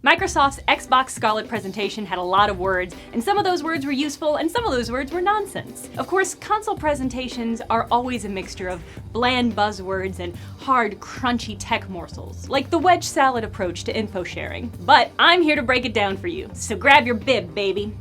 Microsoft's Xbox Scarlett presentation had a lot of words, and some of those words were useful and some of those words were nonsense. Of course, console presentations are always a mixture of bland buzzwords and hard, crunchy tech morsels, like the wedge salad approach to info sharing. But I'm here to break it down for you, so grab your bib, baby.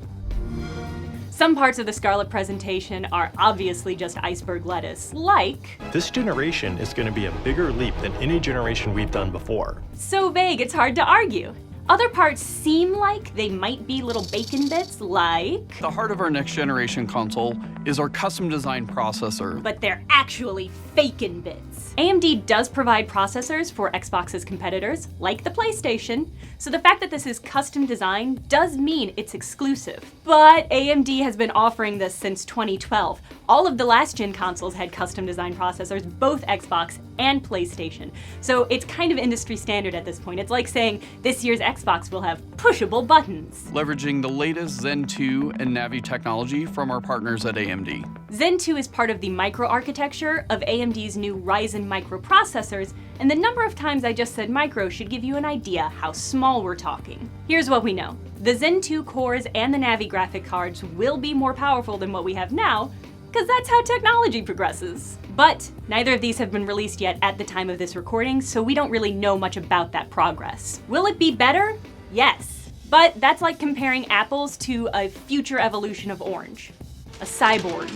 Some parts of the Scarlett presentation are obviously just iceberg lettuce, like... This generation is going to be a bigger leap than any generation we've done before. So vague, it's hard to argue. Other parts seem like they might be little bacon bits, like... The heart of our next generation console is our custom designed processor. But they're actually fakin' bits. AMD does provide processors for Xbox's competitors, like the PlayStation, so the fact that this is custom designed does mean it's exclusive. But AMD has been offering this since 2012. All of the last gen consoles had custom designed processors, both Xbox and PlayStation. So it's kind of industry standard at this point. It's like saying this year's Xbox will have pushable buttons. Leveraging the latest Zen 2 and Navi technology from our partners at AMD. Zen 2 is part of the microarchitecture of AMD's new Ryzen microprocessors, and the number of times I just said micro should give you an idea how small we're talking. Here's what we know. The Zen 2 cores and the Navi graphic cards will be more powerful than what we have now, because that's how technology progresses. But neither of these have been released yet at the time of this recording, so we don't really know much about that progress. Will it be better? Yes. But that's like comparing apples to a future evolution of orange. A cyborg.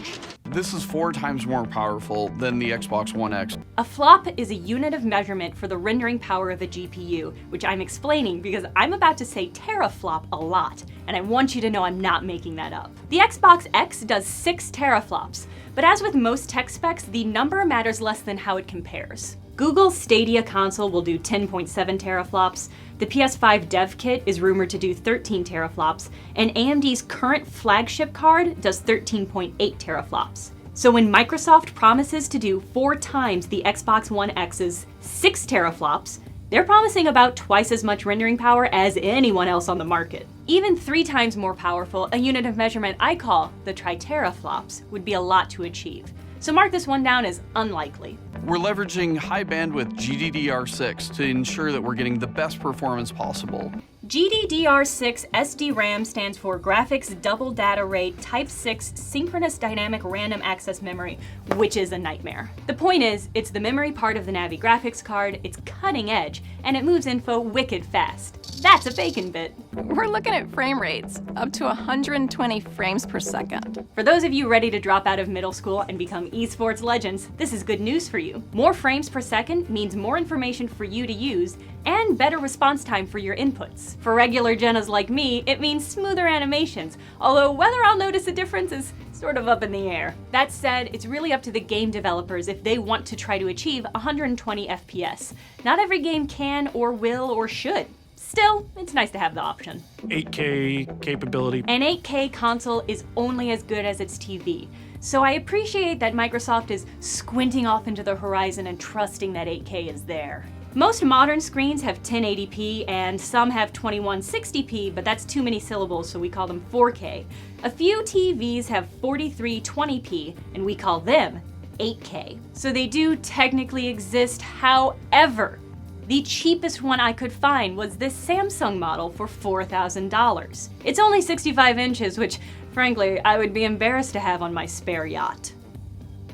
This is 4 times more powerful than the Xbox One X. A flop is a unit of measurement for the rendering power of a GPU, which I'm explaining because I'm about to say teraflop a lot, and I want you to know I'm not making that up. The Xbox X does 6 teraflops, but as with most tech specs, the number matters less than how it compares. Google's Stadia console will do 10.7 teraflops, the PS5 dev kit is rumored to do 13 teraflops, and AMD's current flagship card does 13.8 teraflops. So when Microsoft promises to do 4 times the Xbox One X's 6 teraflops, they're promising about twice as much rendering power as anyone else on the market. Even 3 times more powerful, a unit of measurement I call the tri-teraflops, would be a lot to achieve. So mark this one down as unlikely. We're leveraging high bandwidth GDDR6 to ensure that we're getting the best performance possible. GDDR6 SDRAM stands for Graphics Double Data Rate Type 6 Synchronous Dynamic Random Access Memory, which is a nightmare. The point is, it's the memory part of the Navi graphics card, it's cutting edge, and it moves info wicked fast. That's a bacon bit. We're looking at frame rates up to 120 frames per second. For those of you ready to drop out of middle school and become esports legends, this is good news for you. More frames per second means more information for you to use and better response time for your inputs. For regular Jennas like me, it means smoother animations, although whether I'll notice a difference is sort of up in the air. That said, it's really up to the game developers if they want to try to achieve 120 FPS. Not every game can or will or should. Still, it's nice to have the option. 8K capability. An 8K console is only as good as its TV. So I appreciate that Microsoft is squinting off into the horizon and trusting that 8K is there. Most modern screens have 1080p and some have 2160p, but that's too many syllables, so we call them 4K. A few TVs have 4320p, and we call them 8K. So they do technically exist, however, the cheapest one I could find was this Samsung model for $4,000. It's only 65 inches, which, frankly, I would be embarrassed to have on my spare yacht.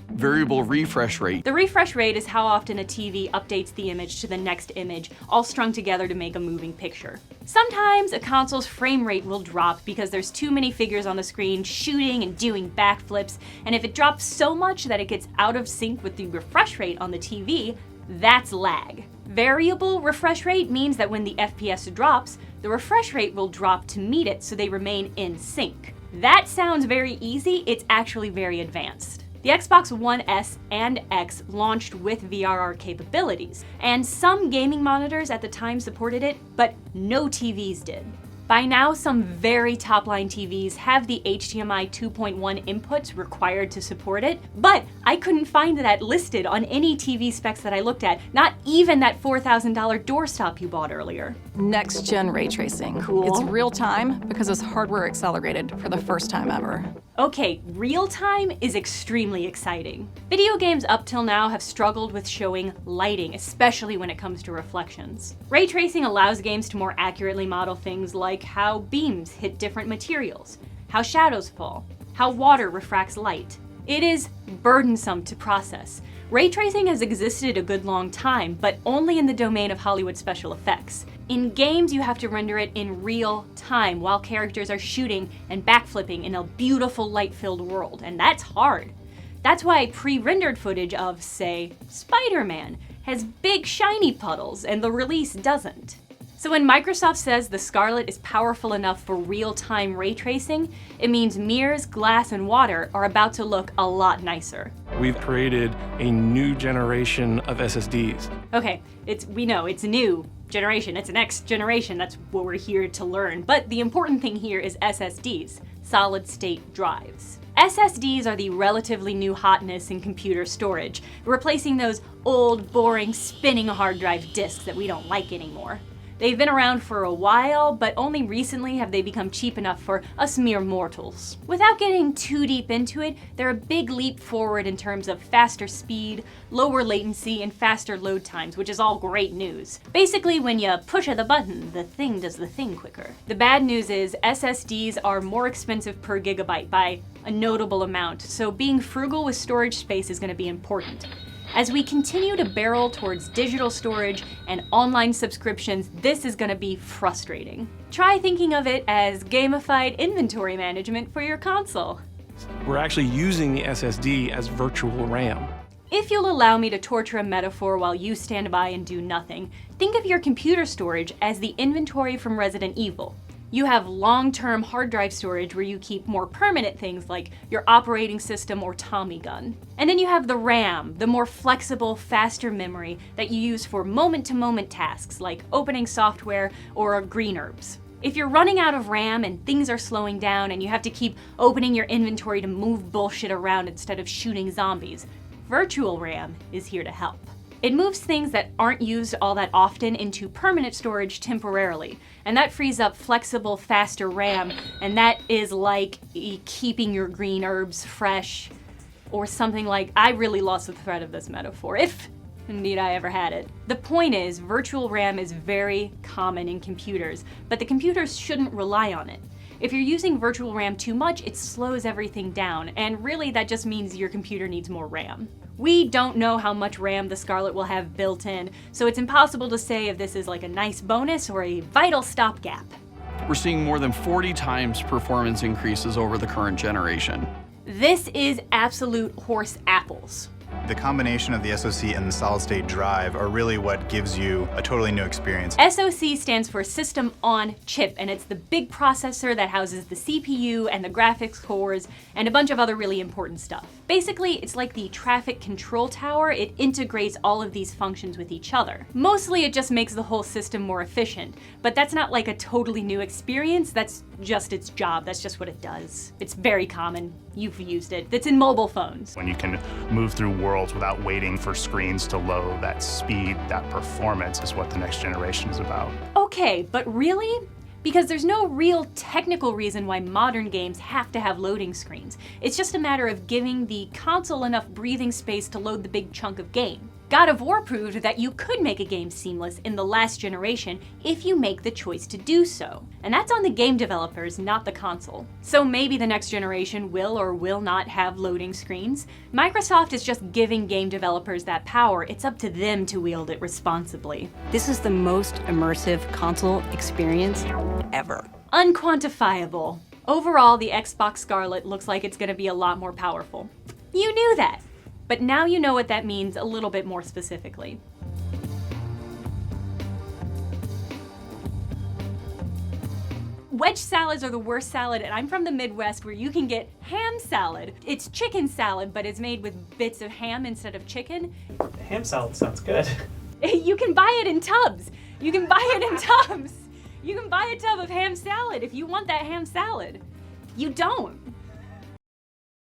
Variable refresh rate. The refresh rate is how often a TV updates the image to the next image, all strung together to make a moving picture. Sometimes a console's frame rate will drop because there's too many figures on the screen shooting and doing backflips, and if it drops so much that it gets out of sync with the refresh rate on the TV, that's lag. Variable refresh rate means that when the FPS drops, the refresh rate will drop to meet it so they remain in sync. That sounds very easy, it's actually very advanced. The Xbox One S and X launched with VRR capabilities, and some gaming monitors at the time supported it, but no TVs did. By now, some very top-line TVs have the HDMI 2.1 inputs required to support it, but I couldn't find that listed on any TV specs that I looked at, not even that $4,000 doorstop you bought earlier. Next-gen ray tracing. Cool. It's real-time because it's hardware accelerated for the first time ever. Okay, real time is extremely exciting. Video games up till now have struggled with showing lighting, especially when it comes to reflections. Ray tracing allows games to more accurately model things like how beams hit different materials, how shadows fall, how water refracts light. It is burdensome to process. Ray tracing has existed a good long time, but only in the domain of Hollywood special effects. In games, you have to render it in real time while characters are shooting and backflipping in a beautiful light-filled world, and that's hard. That's why pre-rendered footage of, say, Spider-Man has big shiny puddles and the release doesn't. So when Microsoft says the Scarlett is powerful enough for real-time ray tracing, it means mirrors, glass, and water are about to look a lot nicer. We've created a new generation of SSDs. Okay, we know it's a new generation, it's the next generation, that's what we're here to learn. But the important thing here is SSDs, solid-state drives. SSDs are the relatively new hotness in computer storage, replacing those old, boring, spinning hard drive disks that we don't like anymore. They've been around for a while, but only recently have they become cheap enough for us mere mortals. Without getting too deep into it, they're a big leap forward in terms of faster speed, lower latency, and faster load times, which is all great news. Basically, when you push the button, the thing does the thing quicker. The bad news is SSDs are more expensive per gigabyte by a notable amount, so being frugal with storage space is going to be important. As we continue to barrel towards digital storage and online subscriptions, this is going to be frustrating. Try thinking of it as gamified inventory management for your console. We're actually using the SSD as virtual RAM. If you'll allow me to torture a metaphor while you stand by and do nothing, think of your computer storage as the inventory from Resident Evil. You have long-term hard drive storage where you keep more permanent things like your operating system or Tommy gun. And then you have the RAM, the more flexible, faster memory that you use for moment-to-moment tasks like opening software or green herbs. If you're running out of RAM and things are slowing down and you have to keep opening your inventory to move bullshit around instead of shooting zombies, virtual RAM is here to help. It moves things that aren't used all that often into permanent storage temporarily, and that frees up flexible, faster RAM, and that is like keeping your green herbs fresh, or something like, I really lost the thread of this metaphor, if indeed I ever had it. The point is, virtual RAM is very common in computers, but the computers shouldn't rely on it. If you're using virtual RAM too much, it slows everything down, and really that just means your computer needs more RAM. We don't know how much RAM the Scarlett will have built in, so it's impossible to say if this is like a nice bonus or a vital stopgap. We're seeing more than 40 times performance increases over the current generation. This is absolute horse apples. The combination of the SoC and the solid-state drive are really what gives you a totally new experience. SoC stands for System on Chip, and it's the big processor that houses the CPU and the graphics cores and a bunch of other really important stuff. Basically, it's like the traffic control tower. It integrates all of these functions with each other. Mostly it just makes the whole system more efficient, but that's not like a totally new experience. That's just its job. That's just what it does. It's very common. You've used it. It's in mobile phones. When you can move through worlds without waiting for screens to load, that speed, that performance is what the next generation is about. Okay, but really? Because there's no real technical reason why modern games have to have loading screens. It's just a matter of giving the console enough breathing space to load the big chunk of game. God of War proved that you could make a game seamless in the last generation if you make the choice to do so. And that's on the game developers, not the console. So maybe the next generation will or will not have loading screens. Microsoft is just giving game developers that power. It's up to them to wield it responsibly. This is the most immersive console experience ever. Unquantifiable. Overall, the Xbox Scarlett looks like it's going to be a lot more powerful. You knew that. But now you know what that means a little bit more specifically. Wedge salads are the worst salad, and I'm from the Midwest where you can get ham salad. It's chicken salad, but it's made with bits of ham instead of chicken. Ham salad sounds good. You can buy it in tubs. You can buy it in tubs. You can buy a tub of ham salad if you want that ham salad. You don't.